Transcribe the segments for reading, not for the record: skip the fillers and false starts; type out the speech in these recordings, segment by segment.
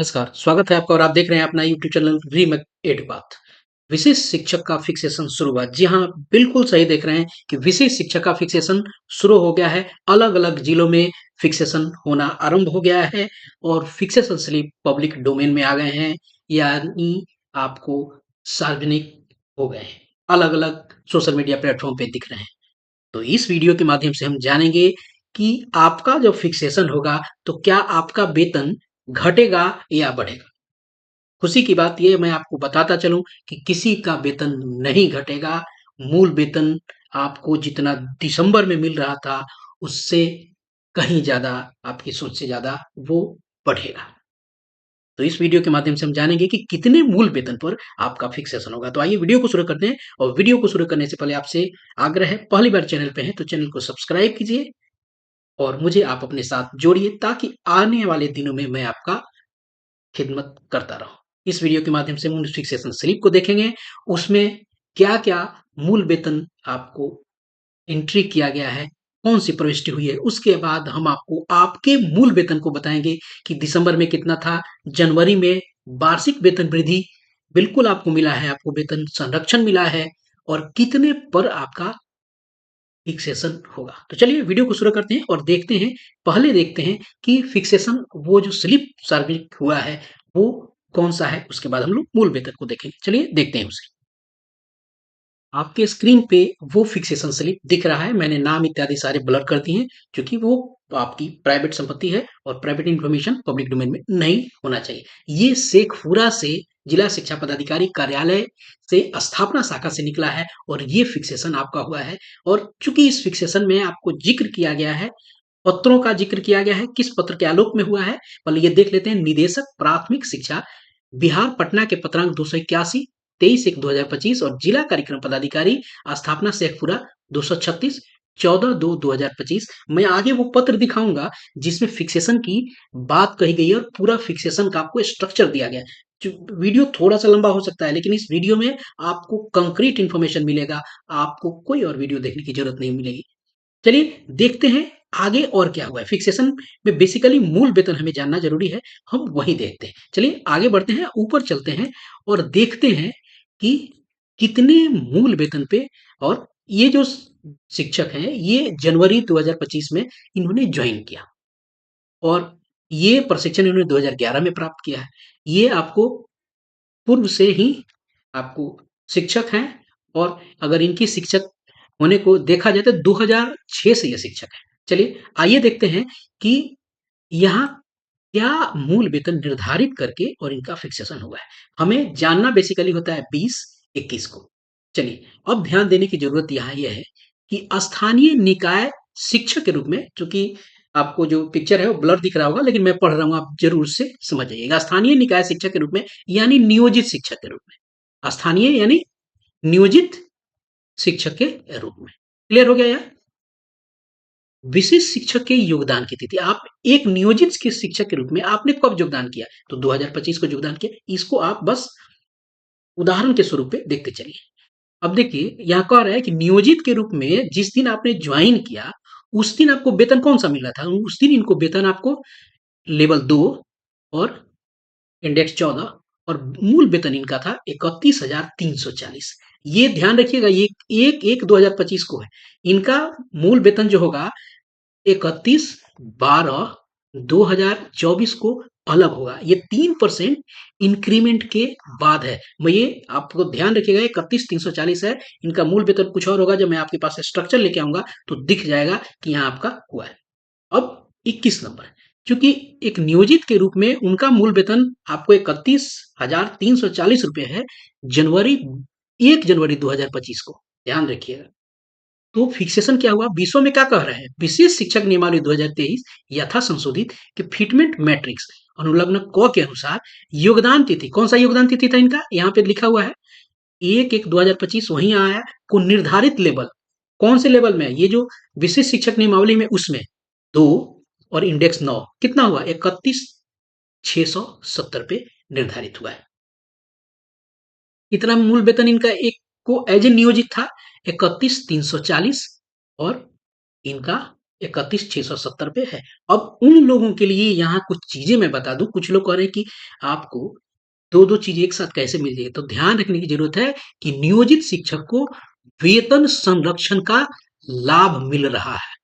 नमस्कार, स्वागत है आपका और आप देख रहे हैं अपना यूट्यूब चैनल रीमेक एडुपाथ। विशेष शिक्षक का फिक्सेशन शुरू हुआ। जी हाँ, बिल्कुल सही देख रहे हैं कि विशेष शिक्षक का फिक्सेशन शुरू हो गया है। अलग-अलग जिलों में फिक्सेशन होना आरंभ हो गया है और फिक्सेशन स्लिप पब्लिक डोमेन में आ गए हैं, यानी आपको सार्वजनिक हो गए हैं। अलग-अलग सोशल मीडिया प्लेटफ़ॉर्म पे दिख रहे हैं। तो इस वीडियो के माध्यम से हम जानेंगे कि आपका जब फिक्सेशन होगा, तो क्या आपका वेतन घटेगा या बढ़ेगा? खुशी की बात ये मैं आपको बताता चलूँ कि किसी का वेतन नहीं घटेगा। मूल वेतन आपको जितना दिसंबर में मिल रहा था, उससे कहीं ज़्यादा आपकी सोच से ज़्यादा वो बढ़ेगा। तो इस वीडियो के माध्यम से हम जानेंगे कि कितने मूल वेतन पर आपका फिक्सेशन होगा। तो आइए वीडियो को शुरू करते हैं और वीडियो को शुरू करने से पहले आपसे आग्रह है, पहली बार चैनल पे हैं तो चैनल को सब्सक्राइब कीजिए और मुझे आप अपने साथ जोड़िए ताकि आने वाले दिनों में मैं आपका खिदमत करता रहूँ। इस वीडियो के माध्यम से हम फिक्सेशन स्लिप को देखेंगे, उसमें क्या-क्या मूल वेतन आपको एंट्री किया गया है, कौन-सी प्रविष्टि हुई है, उसके बाद हम आपको आपके मूल वेतन को बताएँगे कि दिसंबर में कितना था, जनवरी में वार्षिक वेतन वृद्धि बिल्कुल आपको मिला है, आपको वेतन संरक्षण मिला है और कितने पर आपका फिक्सेशन होगा। तो चलिए वीडियो को शुरू करते हैं और देखते हैं, पहले देखते हैं कि फिक्सेशन वो जो स्लिप सार्वजनिक हुआ है, वो कौन-सा है, उसके बाद हम लोग मूल वेतन को देखेंगे। चलिए देखते हैं उसे। आपके स्क्रीन पे वो फिक्सेशन स्लिप दिख रहा है। मैंने नाम इत्यादि सारे ब्लर कर दिए हैं, क्योंकि वो आपकी प्राइवेट संपत्ति है और प्राइवेट इन्फॉर्मेशन पब्लिक डोमेन में नहीं होना चाहिए। ये शेखपुरा से जिला शिक्षा पदाधिकारी कार्यालय से स्थापना शाखा से निकला है और ये फिक्सेशन आपका हुआ है और चूँकि इस फिक्सेशन में आपको ज़िक्र किया गया है, पत्रों का ज़िक्र किया गया है, किस पत्र के आलोक में हुआ है, पहले ये देख लेते हैं। निदेशक प्राथमिक शिक्षा, बिहार पटना के पत्रांक 281, 23/1/2025 और जिला कार्यक्रम पदाधिकारी, स्थापना शेखपुरा 236, 14/2/2025। मैं आगे वो पत्र दिखाऊँगा जिसमें फिक्सेशन की बात कही गई है और पूरा फिक्सेशन का आपको स्ट्रक्चर दिया गया है। जो वीडियो थोड़ा-सा लंबा हो सकता है, लेकिन इस वीडियो में आपको कंक्रीट इन्फॉर्मेशन मिलेगा, आपको कोई और वीडियो देखने की ज़रूरत नहीं मिलेगी। चलिए देखते हैं आगे और क्या हुआ है। फिक्सेशन में बेसिकली मूल वेतन हमें जानना ज़रूरी है, हम वही देखते हैं। चलिए आगे बढ़ते हैं, ऊपर चलते हैं और देखते हैं कि कितने मूल वेतन पे और ये जो शिक्षक हैं, ये जनवरी 2025 में इन्होंने जॉइन किया और ये प्रशिक्षण इन्होंने 2011 में प्राप्त किया है। ये आपको पूर्व से ही आपको शिक्षक हैं और अगर इनकी शिक्षक होने को देखा जाए तो 2006 से ये शिक्षक हैं। चलिए आइए देखते हैं कि यहाँ क्या मूल वेतन निर्धारित करके और इनका फिक्सेशन हुआ है। हमें जानना बेसिकली होता है 20-21 को। चलिए अब ध्यान देने की ज़रूरत यहाँ ये है कि स्थानीय निकाय शिक्षक के रूप में, चूँकि आपको जो पिक्चर है वो ब्लर दिख रहा होगा, लेकिन मैं पढ़ रहा हूँ, आप ज़रूर से समझ जाइएगा। स्थानीय निकाय शिक्षक के रूप में यानी नियोजित शिक्षक के रूप में। स्थानीय यानी नियोजित शिक्षक के रूप में। क्लियर हो गया यार? विशिष्ट शिक्षक के योगदान की तिथि। आप एक नियोजित के शिक्षक के रूप में आपने कब योगदान किया? तो 2025 को योगदान किया। इसको आप बस उदाहरण के स्वरूप पे देखते चलिए। अब देखिए यहाँ कह रहा है कि नियोजित के रूप में जिस दिन आपने ज्वाइन किया, उस दिन आपको वेतन कौन-सा मिला था? उस दिन इनको वेतन आपको लेवल 2 और इंडेक्स 14 और मूल वेतन इनका था 31,340। ये ध्यान रखिएगा, ये 1/1/2025 को है। इनका मूल वेतन जो होगा 31/12/2024 को अलग होगा। ये 3% इंक्रीमेंट के बाद है। मैं ये आपको ध्यान रखिएगा, 31,340 है। इनका मूल वेतन कुछ और होगा। जब मैं आपके पास स्ट्रक्चर लेके आऊँगा तो दिख जाएगा कि यहाँ आपका हुआ है। अब 21 नंबर, चूँकि एक नियोजित के रूप में उनका मूल वेतन आपको 31,340 रुपए है, जनवरी 1 जनवरी 2025 को। ध्यान रखिएगा। तो फिक्सेशन क्या हुआ? विषयों में क्या कह रहे हैं? विशेष शिक्षक नियमावली 2023 यथा संशोधित कि फिटमेंट मैट्रिक्स अनुलग्न क के अनुसार योगदान तिथि, कौन सा योगदान तिथि था इनका? यहाँ पे लिखा हुआ है 1/1/2025 वहीं आया को निर्धारित लेवल, कौन से लेवल में? ये जो विशेष शिक्षक नियमावली में उसमें 2 और इंडेक्स 9 कितना हुआ? 31,670 पे निर्धारित हुआ है। कितना मूल वेतन इनका एक को एज ए नियोजित था? 31,340 और इनका 31,670 पे है। अब उन लोगों के लिए यहाँ कुछ चीज़ें मैं बता दूँ, कुछ लोग कह रहे हैं कि आपको 2-2 चीज़ें एक साथ कैसे मिल जाएगी? तो ध्यान रखने की ज़रूरत है कि नियोजित शिक्षक को वेतन संरक्षण का लाभ मिल रहा है।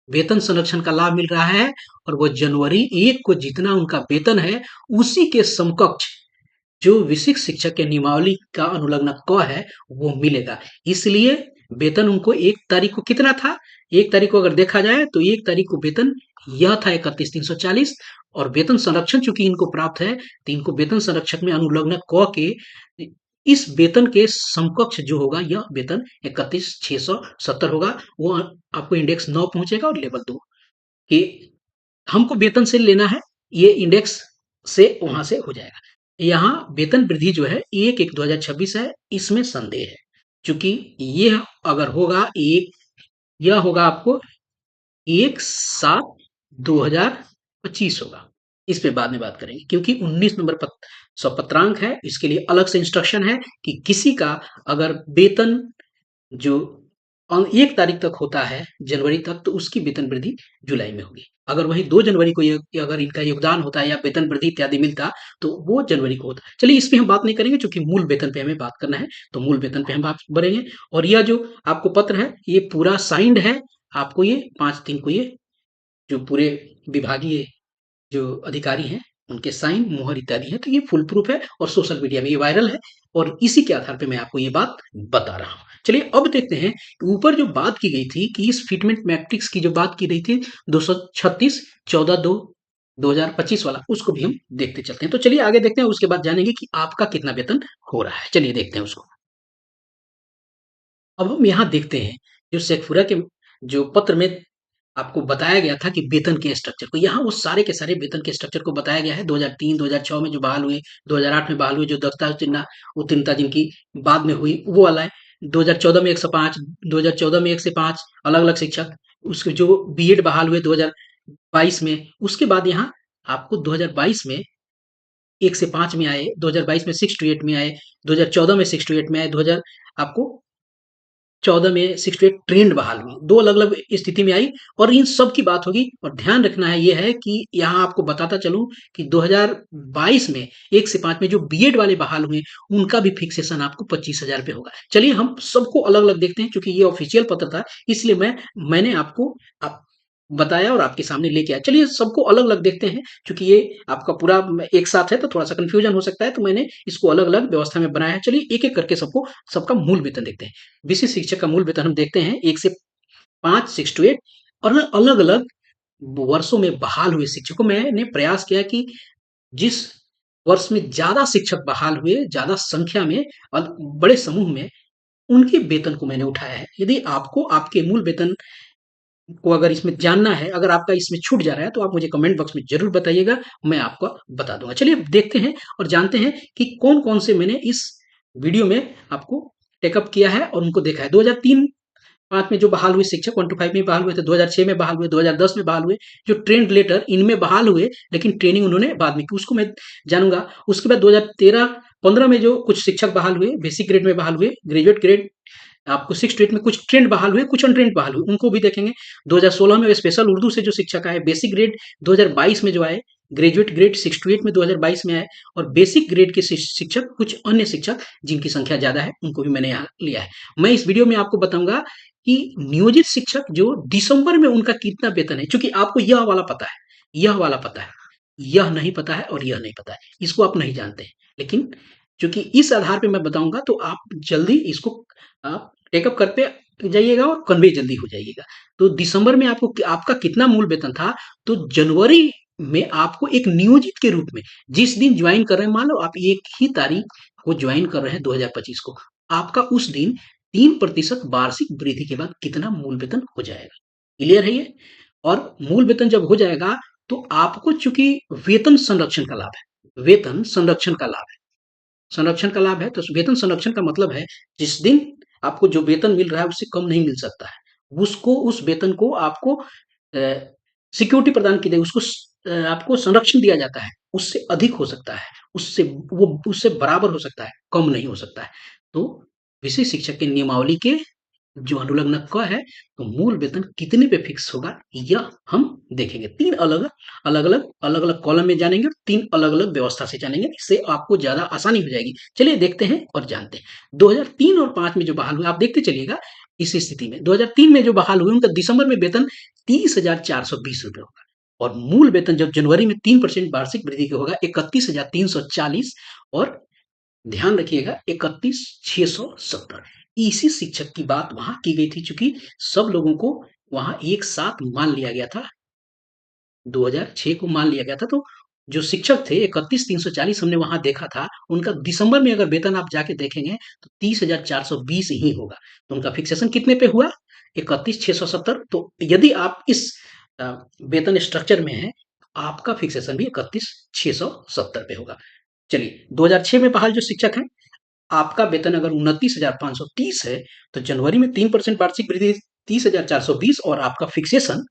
वेतन संरक्षण का लाभ मिल रहा है और वो जनवरी 1 को जितना उनका वेतन है, उसी के समकक्ष जो विशिष्ट शिक्षक के नियमावली का अनुलग्न क है, वो मिलेगा। इसलिए वेतन उनको 1 तारीख को कितना था? 1 तारीख को अगर देखा जाए तो 1 तारीख को वेतन यह था 31,340 और वेतन संरक्षण चूँकि इनको प्राप्त है, तो इनको वेतन संरक्षक में अनुलग्न क के इस वेतन के समकक्ष जो होगा यह वेतन 31,670 होगा। वो आपको इंडेक्स 9 पहुँचेगा और लेवल 2 कि हमको वेतन से लेना है, ये इंडेक्स से वहाँ से हो जाएगा। यहाँ वेतन वृद्धि जो है 1/1/2026 है, इसमें संदेह है। चूँकि ये अगर होगा एक यह होगा आपको 1/7/2025 होगा। इस पे बाद में बात करेंगे क्योंकि 19 नंबर स्वपत्रांक है, इसके लिए अलग से इंस्ट्रक्शन है कि किसी का अगर वेतन जो 1 तारीख तक होता है जनवरी तक तो उसकी वेतन वृद्धि जुलाई में होगी। अगर वहीं 2 जनवरी को ये अगर इनका योगदान होता है या वेतन वृद्धि इत्यादि मिलता तो वो जनवरी को होता। चलिए इस पे हम बात नहीं करेंगे क्योंकि मूल वेतन पे हमें बात करना है, तो मूल वेतन पे हम बात करेंगे और यह जो आपको पत्र है ये पूरा साइंड है। आपको ये 5/3 को ये जो पूरे विभागीय जो अधिकारी हैं, उनके साइन, मुहर इत्यादि हैं, तो ये फुल प्रूफ है और सोशल मीडिया में ये वायरल है और इसी के आधार पे मैं आपको ये बात बता रहा हूँ। चलिए अब देखते हैं कि ऊपर जो बात की गई थी कि इस फिटमेंट मैट्रिक्स की जो बात की गई थी 236 14/2 2025 वाला उसको भी हम देखते चलते हैं। तो चलिए आगे देखते हैं उसके बाद जानेंगे कि आपका कितना वेतन हो रहा है। चलिए देखते हैं उसको। अब हम यहाँ देखते हैं जो शेखपुरा के जो पत्र में आपको बताया गया था कि वेतन के स्ट्रक्चर को यहाँ वो सारे के सारे वेतन के स्ट्रक्चर को बताया गया है 2003 2006 में जो बहाल हुए 2008 में बहाल हुए जो दस्ता उत्तीर्णता जिनकी बाद में हुई वो वाला है 2014 में 105 2014 में 105 अलग अलग शिक्षक उसके जो बीएड बहाल हुए 2022 में उसके बाद यहाँ आपको 2022 में 1 से 5 में आए 2022 में 6 to 8 में आए 2014 में 6 to 8 में आए 2000 आपको 14 में 68 ट्रेंड बहाल हुई, 2 अलग-अलग स्थिति में आई और इन सब की बात होगी और ध्यान रखना है ये है कि यहाँ आपको बताता चलूँ कि 2022 में 1 से 5 में जो बीएड वाले बहाल हुए, उनका भी फिक्सेशन आपको 25,000 रुपए होगा। चलिए हम सबको अलग-अलग देखते हैं क्योंकि ये ऑफिशियल पत्र था, इसलिए मैंने आपको आप बताया और आपके सामने लेके आया। चलिए सबको अलग-अलग देखते हैं, क्योंकि ये आपका पूरा एक साथ है तो थोड़ा-सा कन्फ्यूजन हो सकता है, तो मैंने इसको अलग-अलग व्यवस्था में बनाया है। चलिए एक-एक करके सबका मूल वेतन देखते हैं। विशिष्ट शिक्षक का मूल वेतन हम देखते हैं 1 से 5 6 टू 8 और अलग-अलग वर्षों में बहाल हुए शिक्षकों मैंने प्रयास किया कि जिस वर्ष में ज़्यादा शिक्षक बहाल हुए, ज़्यादा संख्या में और बड़े समूह में, उनके वेतन को मैंने उठाया है। यदि आपको आपके मूल वेतन को अगर इसमें जानना है, अगर आपका इसमें छूट जा रहा है, तो आप मुझे कमेंट बॉक्स में ज़रूर बताइएगा, मैं आपको बता दूँगा। चलिए देखते हैं और जानते हैं कि कौन-कौन से मैंने इस वीडियो में आपको टेकअप किया है और उनको देखा है। 2003-5 में जो बहाल हुए शिक्षक 1 to 5 में बहाल हुए थे, 2006 में बहाल हुए, 2010 में बहाल हुए, जो ट्रेंड लेटर इनमें बहाल हुए, लेकिन ट्रेनिंग उन्होंने बाद में की, उसको मैं जानूँगा। उसके बाद 2013-15 में जो कुछ शिक्षक बहाल हुए, बेसिक ग्रेड में बहाल हुए, ग्रेजुएट ग्रेड आपको 6 to 8 में कुछ ट्रेंड बहाल हुए, कुछ अनट्रेंड बहाल हुए, उनको भी देखेंगे। 2016 में स्पेशल उर्दू से जो शिक्षक आए, बेसिक ग्रेड 2022 में जो आए, ग्रेजुएट ग्रेड 6 to 8 में 2022 में आए और बेसिक ग्रेड के शिक्षक, कुछ अन्य शिक्षक जिनकी संख्या ज़्यादा है, उनको भी मैंने यहाँ लिया है। मैं इस वीडियो में आपको बताऊँगा कि नियोजित शिक्षक जो दिसंबर में उनका कितना वेतन है, चूँकि आपको यह वाला पता है, यह वाला पता है, यह नहीं पता है और यह नहीं पता है, इसको आप नहीं जानते हैं। लेकिन चूँकि इस आधार पे मैं बताऊँगा तो आप जल्दी इसको आप टेकअप करते जाइएगा और कन्वे जल्दी हो जाइएगा। तो दिसंबर में आपका कितना मूल वेतन था, तो जनवरी में आपको एक नियोजित के रूप में जिस दिन ज्वाइन कर रहे हैं, मान लो आप 1 ही तारीख को ज्वाइन कर रहे हैं 2025 को, आपका उस दिन 3% वार्षिक वृद्धि के बाद कितना मूल वेतन हो जाएगा। क्लियर है ये? और मूल वेतन जब हो जाएगा तो आपको चूँकि वेतन संरक्षण का लाभ है, वेतन संरक्षण का लाभ है। संरक्षण का लाभ है तो वेतन संरक्षण का मतलब है जिस दिन आपको जो वेतन मिल रहा है उससे कम नहीं मिल सकता है। उसको उस वेतन को आपको सिक्योरिटी प्रदान की जाएगी, उसको आपको संरक्षण दिया जाता है, उससे अधिक हो सकता है, उससे बराबर हो सकता है, कम नहीं हो सकता है। तो विशेष शिक्षक की नियमावली के जो अनुलग्न क है, तो मूल वेतन कितने पे फिक्स होगा, यह हम देखेंगे। 3 अलग-अलग कॉलम में जानेंगे और 3 अलग-अलग व्यवस्था से जानेंगे, इससे आपको ज़्यादा आसानी हो जाएगी। चलिए देखते हैं और जानते हैं। 2003 और 5 में जो बहाल हुए, आप देखते चलिएगा इस स्थिति में। 2003 में जो बहाल हुए, उनका दिसंबर में वेतन 30,420 रुपए होगा और मूल वेतन जब जनवरी में 3% वार्षिक वृद्धि का होगा 31,340 और ध्यान रखिएगा 31,670। इसी शिक्षक की बात वहां की गई थी, चूंकि सब लोगों को वहां एक साथ मान लिया गया था, 2006 को मान लिया गया था। तो जो शिक्षक थे 31,340 हमने वहां देखा था, उनका दिसंबर में अगर वेतन आप जाके देखेंगे तो 30,420 ही होगा। तो उनका फिक्सेशन कितने पे हुआ, 31,670। तो यदि आप इस अ, वेतन स्ट्रक्चर में है, आपका फिक्सेशन भी 31,670 पे होगा। चलिए 2006 में बहाल जो शिक्षक हैं, आपका वेतन अगर 29,530 है, तो जनवरी में 3% वार्षिक वृद्धि 30,420 और आपका फिक्सेशन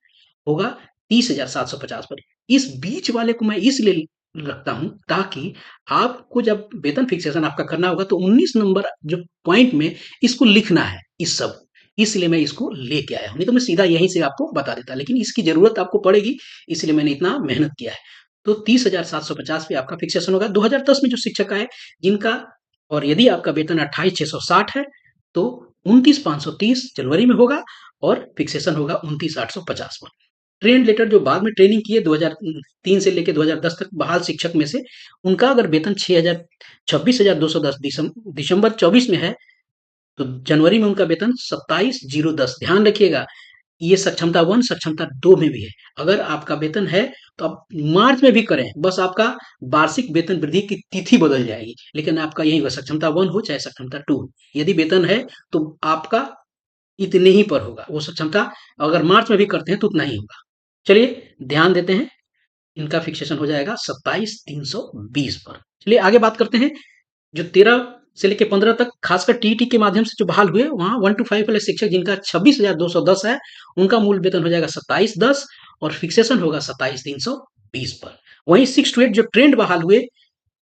होगा 30,750 पर। इस बीच वाले को मैं इसलिए रखता हूं ताकि आपको जब वेतन फिक्सेशन आपका करना होगा तो 19 नंबर जो पॉइंट में इसको लिखना है, इस सब, इसलिए मैं इसको लेके आया हूं। नहीं तो मैं सीधा यहीं से आपको बता देता, लेकिन इसकी जरूरत आपको पड़ेगी, इसलिए मैंने इतना मेहनत किया है। तो 30,750 पे आपका फिक्सेशन होगा। 2010 में जो शिक्षक आए, जिनका, और यदि आपका वेतन 28,660 है, तो 29,530 जनवरी में होगा और फिक्सेशन होगा 29,850 पर। ट्रेंड लेटर जो बाद में ट्रेनिंग किए 2003 से लेकर 2010 तक बहाल शिक्षक में से, उनका अगर वेतन 26,210 दिसंबर 24 में है, तो जनवरी में उनका वेतन 27,010। ध्यान रखिएगा, ये सक्षमता 1 सक्षमता 2 में भी है। अगर आपका वेतन है तो आप मार्च में भी करें, बस आपका वार्षिक वेतन वृद्धि की तिथि बदल जाएगी, लेकिन आपका यही होगा, सक्षमता 1 हो चाहे सक्षमता 2 हो। यदि वेतन है तो आपका इतने ही पर होगा वो सक्षमता, अगर मार्च में भी करते हैं तो उतना ही होगा। चलिए ध्यान देते हैं, इनका फिक्सेशन हो जाएगा 27,320 पर। चलिए आगे बात करते हैं। जो 13 से लेकर 15 तक खासकर टीईटी के माध्यम से जो बहाल हुए, वहां 1 to 5 वाले शिक्षक जिनका 26,210 है, उनका मूल वेतन हो जाएगा 27,10 और फिक्सेशन होगा 27,320 पर। वहीं 6 to 8 जो ट्रेंड बहाल हुए,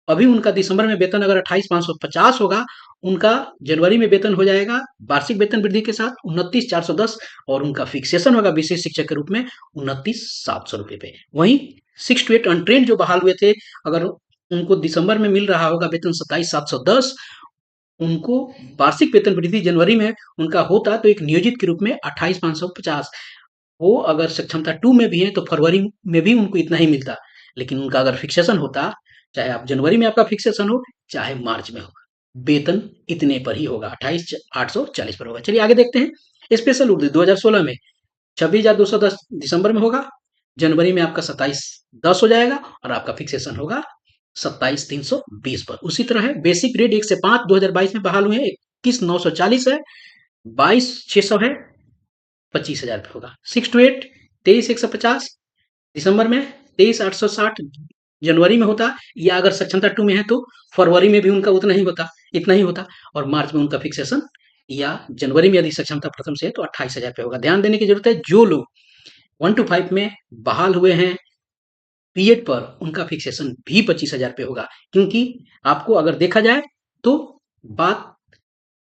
अभी उनका दिसंबर में वेतन अगर 28,550 होगा, उनका जनवरी में वेतन हो जाएगा वार्षिक वेतन वृद्धि के साथ 29,410 और उनका फिक्सेशन होगा विशेष शिक्षक के रूप में 29,700 रुपए पे। वहीं 6 to 8 अनट्रेंड जो बहाल हुए थे, अगर उनको दिसंबर में मिल रहा होगा वेतन 27,710, उनको वार्षिक वेतन वृद्धि जनवरी में उनका होता तो एक नियोजित के रूप में 28,550। वो अगर सक्षमता 2 में भी है तो फरवरी में भी उनको इतना ही मिलता, लेकिन उनका अगर फिक्सेशन होता, चाहे आप जनवरी में आपका फिक्सेशन हो चाहे मार्च में हो, वेतन इतने पर ही होगा, 28,840 पर होगा। चलिए आगे देखते हैं। स्पेशल उर्दू 2016 में 26,210 दिसंबर में होगा, जनवरी में आपका 27,10 हो जाएगा और आपका फिक्सेशन होगा 27,320 पर। उसी तरह है बेसिक ग्रेड 1 से 5 2022 में बहाल हुए हैं, 21,940 है, 22,600 है, 25,000 पे होगा। 6 to 8 23,150 दिसंबर में, 23,860 जनवरी में होता, या अगर सक्षमता 2 में है तो फरवरी में भी उनका उतना ही होता, इतना ही होता और मार्च में उनका फिक्सेशन, या जनवरी में यदि सक्षमता प्रथम से है तो 28,000 पे होगा। ध्यान देने की जरूरत है, जो लोग 1 to 5 में बहाल हुए हैं पीएड पर, उनका फिक्सेशन भी 25,000 पे होगा, क्योंकि आपको अगर देखा जाए तो बात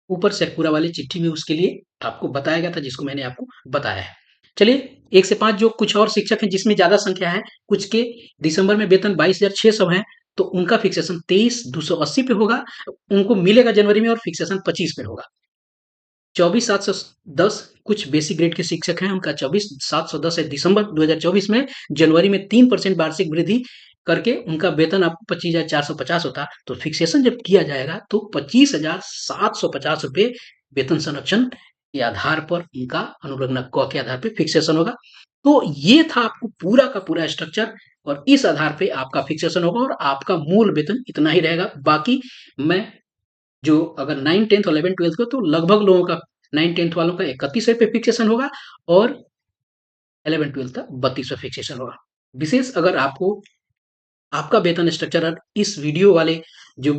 ऊपर शेखपुरा वाली चिट्ठी में उसके लिए आपको बताया गया था, जिसको मैंने आपको बताया है। चलिए 1 से 5 जो कुछ और शिक्षक हैं जिसमें ज्यादा संख्या है, कुछ के दिसंबर में वेतन 22,600 है, तो उनका फिक्सेशन 23,280 पे होगा, उनको मिलेगा जनवरी में और फिक्सेशन 25 पे होगा। 24,710 कुछ बेसिक ग्रेड के शिक्षक हैं, उनका 24,710 है दिसंबर 2024 में, जनवरी में 3% वार्षिक वृद्धि करके उनका वेतन आपको 25,450 होता, तो फिक्सेशन जब किया जाएगा तो 25,750 रुपए वेतन संरक्षण के आधार पर, उनका अनुलग्न क के आधार पर फिक्सेशन होगा। तो ये था आपको पूरा का पूरा स्ट्रक्चर और इस आधार पे आपका फिक्सेशन होगा और आपका मूल वेतन इतना ही रहेगा। बाकी मैं जो अगर 9 10th 11 12 को, तो लगभग लोगों का 9 10th वालों का 31 पे फिक्सेशन होगा और 11 12 का 32 पे फिक्सेशन होगा। विशेष अगर आपको आपका वेतन स्ट्रक्चर इस वीडियो वाले जो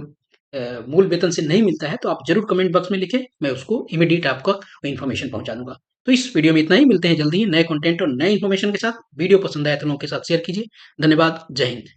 मूल वेतन से नहीं मिलता है, तो आप जरूर कमेंट बॉक्स में लिखें, मैं उसको इमीडिएट आपको इन्फॉर्मेशन पहुंचा दूंगा। तो इस वीडियो में इतना ही, मिलते हैं जल्दी ही नए कंटेंट और नए इन्फॉर्मेशन के साथ। वीडियो पसंद आया तो लोगों के साथ शेयर कीजिए। धन्यवाद, जय हिंद।